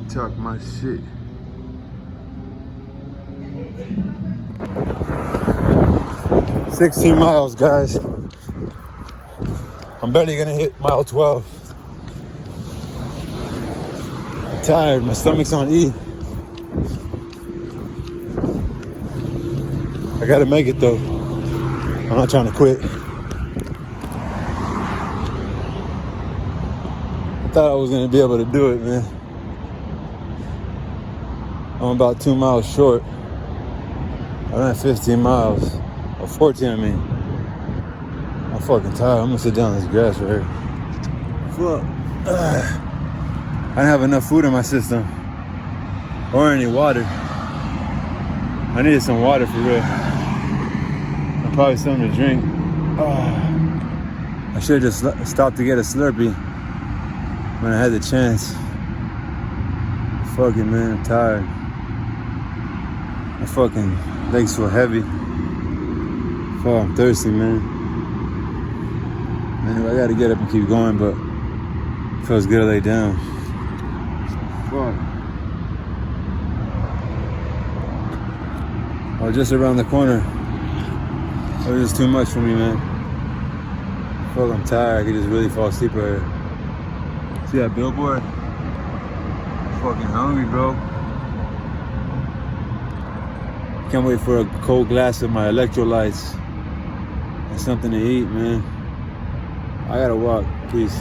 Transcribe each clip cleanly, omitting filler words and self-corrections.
Talk my shit. "16 miles, guys. I'm barely gonna hit mile 12. I'm tired. My stomach's on E. I gotta make it though. I'm not trying to quit. I thought I was gonna be able to do it, man. I'm about 2 miles short. I ran 15 miles. Or 14, I mean. I'm fucking tired. I'm gonna sit down on this grass right here. Fuck. I didn't have enough food in my system. Or any water. I needed some water for real. And probably something to drink. I should have just stopped to get a Slurpee when I had the chance. Fuck it, man. I'm tired. My fucking legs feel heavy. Fuck, I'm thirsty, man. Anyway, I gotta get up and keep going, but it feels good to lay down. Fuck. I was just around the corner. It was just too much for me, man. Fuck, I'm tired. I could just really fall asleep right here. See that billboard? I'm fucking hungry, bro. Can't wait for a cold glass of my electrolytes and something to eat, man. I gotta walk. Peace.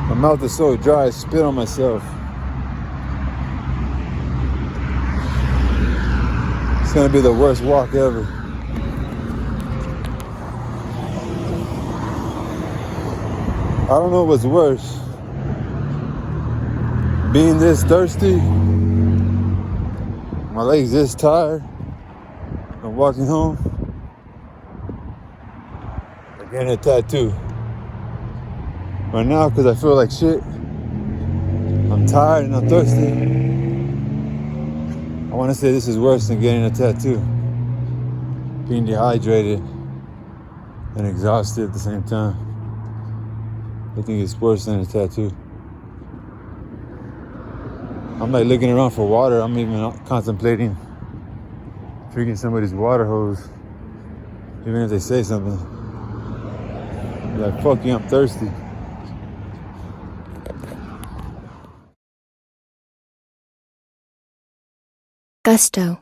My mouth is so dry, I spit on myself. It's gonna be the worst walk ever. I don't know what's worse. Being this thirsty, my legs this tired, and walking home, or getting a tattoo. Right now, because I feel like shit, I'm tired and I'm thirsty. I want to say this is worse than getting a tattoo. Being dehydrated and exhausted at the same time. I think it's worse than a tattoo. I'm like looking around for water. I'm even contemplating drinking somebody's water hose, even if they say something. I'm like, fuck you, I'm thirsty. Gusto.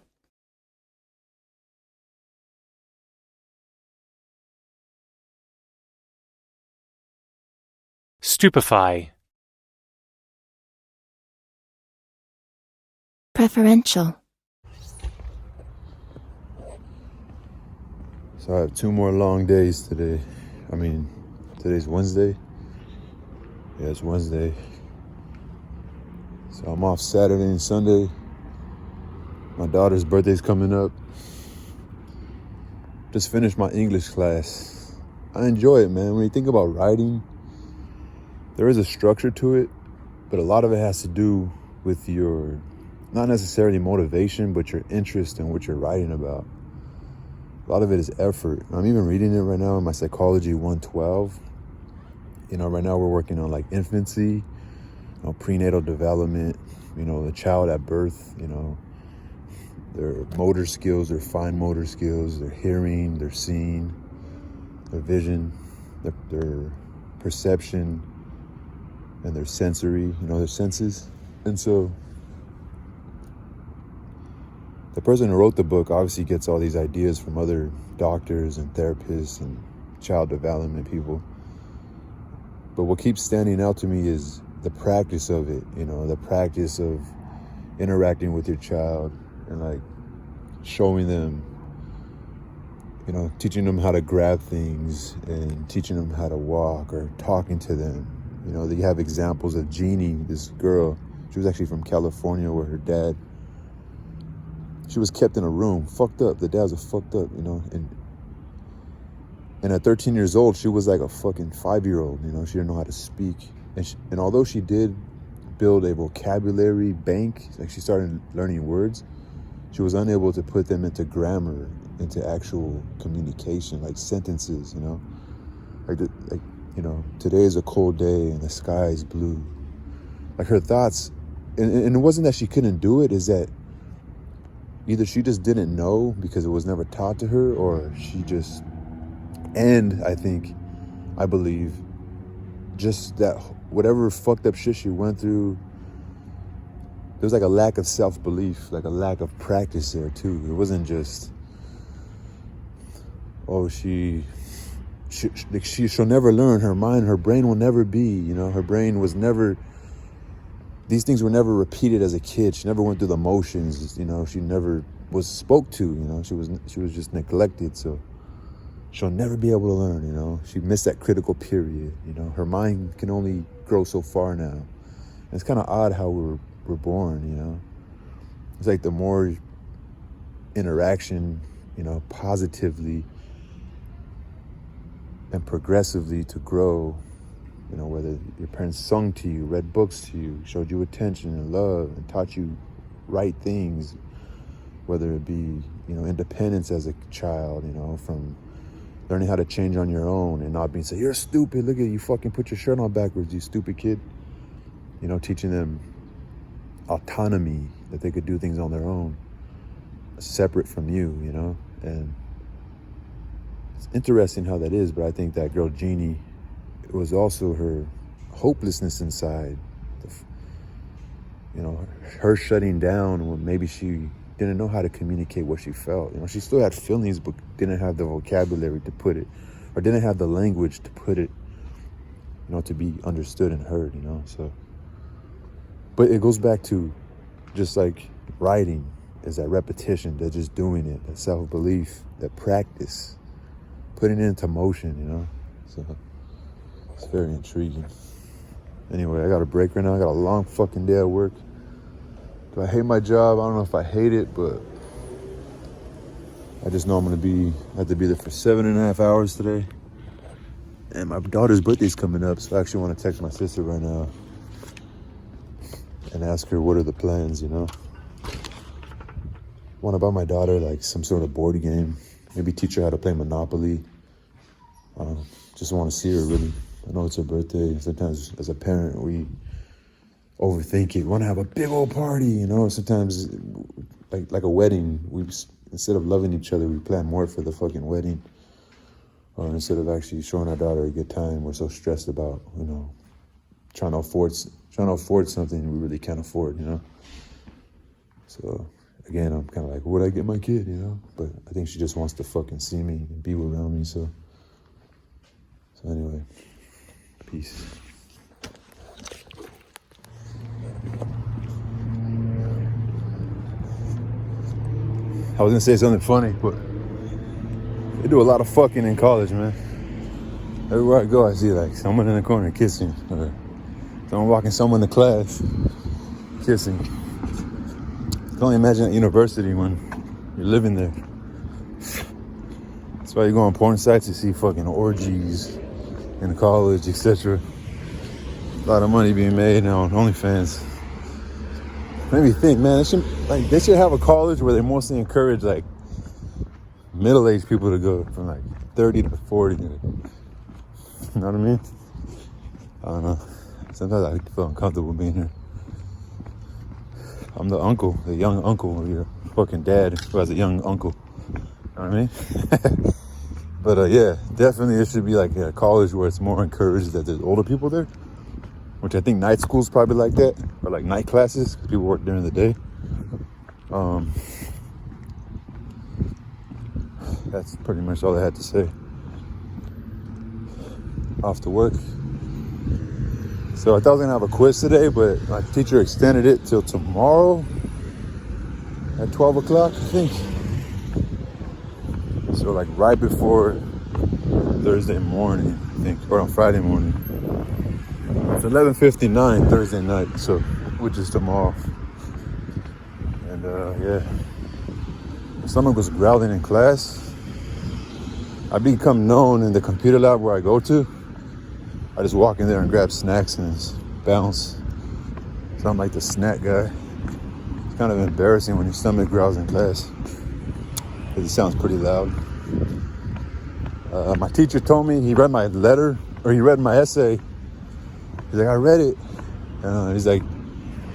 Stupefy. Preferential. So I have 2 more long days today. I mean, today's Wednesday. Yeah, it's Wednesday. So I'm off Saturday and Sunday. My daughter's birthday's coming up. Just finished my English class. I enjoy it, man. When you think about writing, there is a structure to it, but a lot of it has to do with your, not necessarily motivation, but your interest in what you're writing about. A lot of it is effort. I'm even reading it right now in my Psychology 112. You know, right now we're working on like infancy, prenatal development, the child at birth, their motor skills, their fine motor skills, their hearing, their seeing, their vision, their perception, and their sensory, their senses. And so the person who wrote the book obviously gets all these ideas from other doctors and therapists and child development people. But what keeps standing out to me is the practice of it, the practice of interacting with your child and like showing them, teaching them how to grab things and teaching them how to walk or talking to them. You have examples of Jeannie, this girl. She was actually from California where her dad, she was kept in a room, fucked up. The dads were fucked up, and at 13 years old, she was like a fucking 5-year-old, she didn't know how to speak. And although she did build a vocabulary bank, like she started learning words, she was unable to put them into grammar, into actual communication, like sentences, today is a cold day and the sky is blue. like her thoughts, and it wasn't that she couldn't do it, is that either she just didn't know because it was never taught to her, or she just, and I believe, just that whatever fucked up shit she went through, there was like a lack of self-belief, like a lack of practice there too. It wasn't just, oh, she'll never learn. Her brain will never be, her brain was never, these things were never repeated as a kid. She never went through the motions, she never was spoke to, she was just neglected. So she'll never be able to learn, she missed that critical period, her mind can only grow so far now. And it's kind of odd how we're born, it's like the more interaction, positively and progressively to grow, whether your parents sung to you, read books to you, showed you attention and love, and taught you right things, whether it be, independence as a child, from learning how to change on your own and not being say, you're stupid, look at you fucking put your shirt on backwards, you stupid kid. Teaching them autonomy, that they could do things on their own, separate from you, and it's interesting how that is. But I think that girl Jeannie, it was also her hopelessness inside, her shutting down when maybe she didn't know how to communicate what she felt. She still had feelings, but didn't have the vocabulary to put it, or didn't have the language to put it, to be understood and heard, so. But it goes back to just like writing, is that repetition, that just doing it, that self-belief, that practice, putting it into motion, so it's very intriguing. Anyway, I got a break right now. I got a long fucking day at work. Do I hate my job? I don't know if I hate it, but I just know I have to be there for 7.5 hours today. And my daughter's birthday's coming up, so I actually want to text my sister right now and ask her what are the plans, want to buy my daughter like some sort of board game, maybe teach her how to play Monopoly. Just want to see her, really. I know it's her birthday. Sometimes as a parent, we overthink it. We want to have a big old party, Sometimes like a wedding, we, instead of loving each other, we plan more for the fucking wedding. Or instead of actually showing our daughter a good time, we're so stressed about, trying to afford something we really can't afford, So again, I'm kind of like, what would I get my kid, But I think she just wants to fucking see me and be around me. So anyway, peace. I was gonna say something funny, but they do a lot of fucking in college, man. Everywhere I go, I see like someone in the corner kissing, or someone walking someone to class kissing. I can only imagine at university when you're living there. That's why you go on porn sites, you see fucking orgies in college, etc. A lot of money being made now on OnlyFans. Made me think, man, they should have a college where they mostly encourage like middle-aged people to go, from like 30 to 40. You know what I mean? I don't know. Sometimes I feel uncomfortable being here. I'm the uncle, the young uncle of your fucking dad who has a young uncle. You know what I mean? But yeah, definitely it should be like a college where it's more encouraged that there's older people there. Which I think night school's probably like that. Or like night classes, because people work during the day. That's pretty much all I had to say. Off to work. So I thought I was gonna have a quiz today, but my teacher extended it till tomorrow at 12 o'clock, I think. So like right before Thursday morning, I think, or on Friday morning. It's 11:59 Thursday night, so which is tomorrow. And yeah, my stomach was growling in class. I become known in the computer lab where I go to. I just walk in there and grab snacks and just bounce. So I'm like the snack guy. It's kind of embarrassing when your stomach growls in class, because it sounds pretty loud. My teacher told me, he read my letter, or he read my essay. He's like, I read it. And he's like,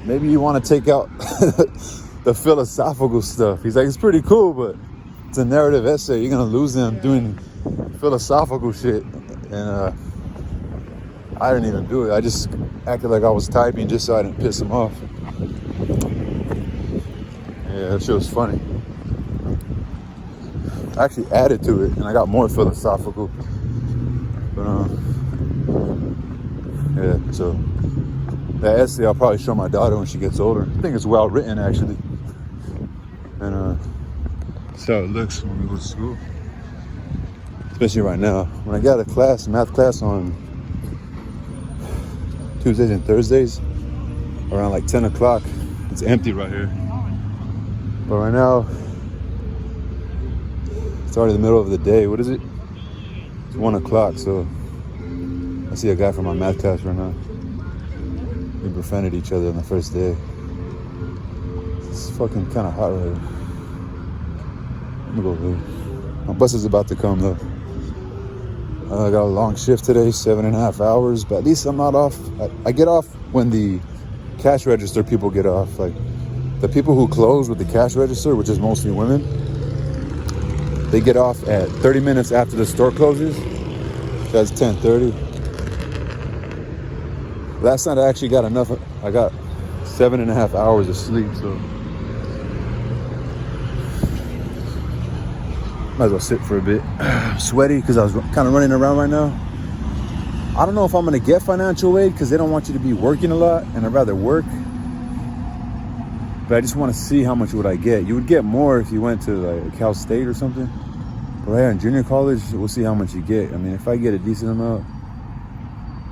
maybe you want to take out the philosophical stuff. He's like, it's pretty cool, but it's a narrative essay. You're going to lose them doing philosophical shit. And I didn't even do it. I just acted like I was typing just so I didn't piss him off. Yeah, that shit was funny. I actually added to it, and I got more philosophical. But yeah, so that essay I'll probably show my daughter when she gets older. I think it's well written, actually. And that's how it looks when we go to school. Especially right now. When I got a math class on Tuesdays and Thursdays, around like 10 o'clock, it's empty right here. But right now, it's already the middle of the day. What is it? It's 1 o'clock, so I see a guy from my math class right now. We befriended each other on the first day. It's fucking kind of hot right here. I'm gonna go over here. My bus is about to come though. I got a long shift today, 7.5 hours, but at least I'm not off. I get off when the cash register people get off. Like the people who close with the cash register, which is mostly women, they get off at 30 minutes after the store closes. That's 10:30. Last night I actually got enough. I got 7.5 hours of sleep, so might as well sit for a bit. I'm sweaty because I was kind of running around right now. I don't know if I'm going to get financial aid because they don't want you to be working a lot, and I'd rather work. But I just want to see how much would I get. You would get more if you went to like Cal State or something. But right here in junior college, we'll see how much you get. I mean, if I get a decent amount,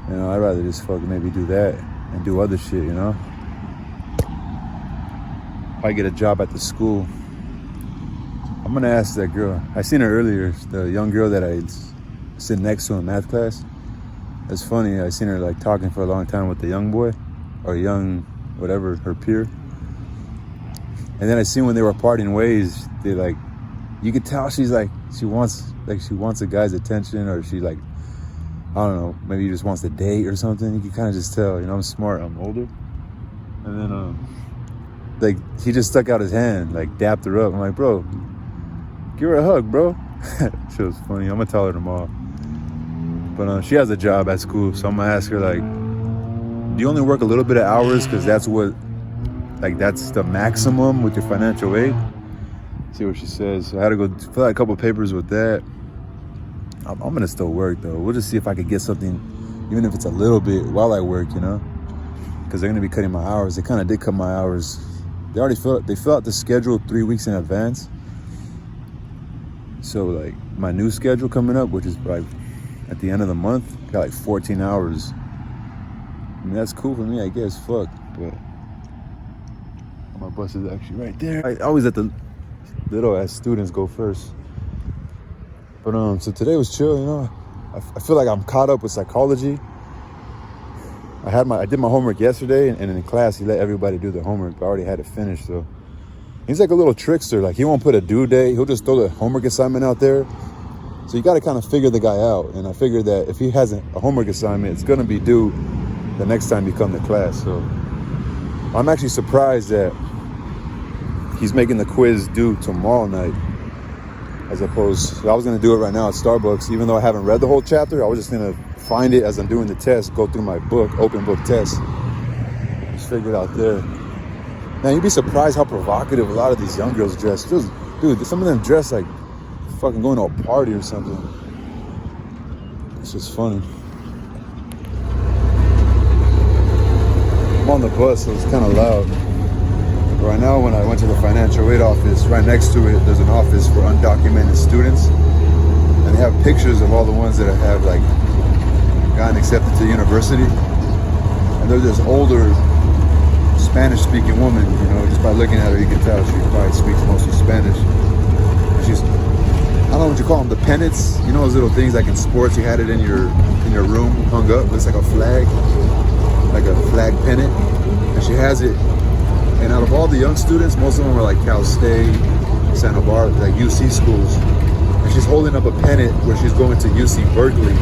you know, I'd rather just fucking maybe do that and do other shit, you know? If I get a job at the school, I'm gonna ask that girl. I seen her earlier, the young girl that I sit next to in math class. It's funny, I seen her like talking for a long time with the young boy, or young, whatever, her peer. And then I seen when they were parting ways, they like, you could tell she's like, she wants a guy's attention, or she like, I don't know, maybe he just wants to date or something. You can kind of just tell, you know, I'm smart, I'm older. And then, like, he just stuck out his hand, like, dapped her up. I'm like, bro, give her a hug, bro. She was funny. I'm gonna tell her tomorrow. But she has a job at school, so I'm gonna ask her, like, do you only work a little bit of hours? Because that's what, like, that's the maximum with your financial aid. See what she says. So I had to go fill out a couple papers with that. I'm gonna still work though. We'll just see if I could get something, even if it's a little bit, while I work, you know, because they're gonna be cutting my hours. They kind of did cut my hours. They already fill out the schedule 3 weeks in advance. So like my new schedule coming up, which is like at the end of the month, got like 14 hours. I mean, that's cool for me, I guess. Fuck, but my bus is actually right there. I always let the little ass students go first. But so today was chill, you know. I feel like I'm caught up with psychology. I did my homework yesterday, and in class he let everybody do their homework, but I already had it finished. So he's like a little trickster. Like he won't put a due date. He'll just throw the homework assignment out there. So you got to kind of figure the guy out. And I figured that if he has a homework assignment, it's gonna be due the next time you come to class. So I'm actually surprised that he's making the quiz due tomorrow night. As opposed, so I was gonna do it right now at Starbucks, even though I haven't read the whole chapter. I was just gonna find it as I'm doing the test, go through my book, open book test, just figure it out there. Man, you'd be surprised how provocative a lot of these young girls dress. Dude, some of them dress like fucking going to a party or something. It's just funny. I'm on the bus, so it's kind of loud. Right now, when I went to the financial aid office, right next to it, there's an office for undocumented students. And they have pictures of all the ones that have like gotten accepted to university. And there's this older Spanish-speaking woman, you know, just by looking at her, you can tell she probably speaks mostly Spanish. And she's, I don't know what you call them, the pennants. You know those little things like in sports, you had it in your room hung up. It's like a flag pennant. And she has it. And out of all the young students, most of them are like Cal State, Santa Barbara, like UC schools. And she's holding up a pennant where she's going to UC Berkeley.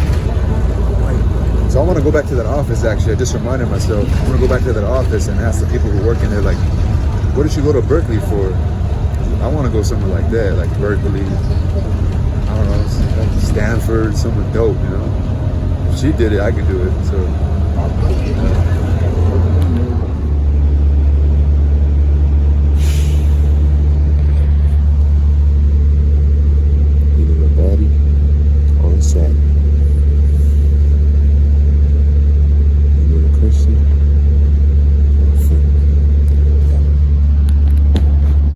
Like, So I want to go back to that office, actually. I just reminded myself. I want to go back to that office and ask the people who work in there, like, what did you go to Berkeley for? I want to go somewhere like that, like Berkeley, I don't know, Stanford, somewhere dope, you know? If she did it, I could do it, so.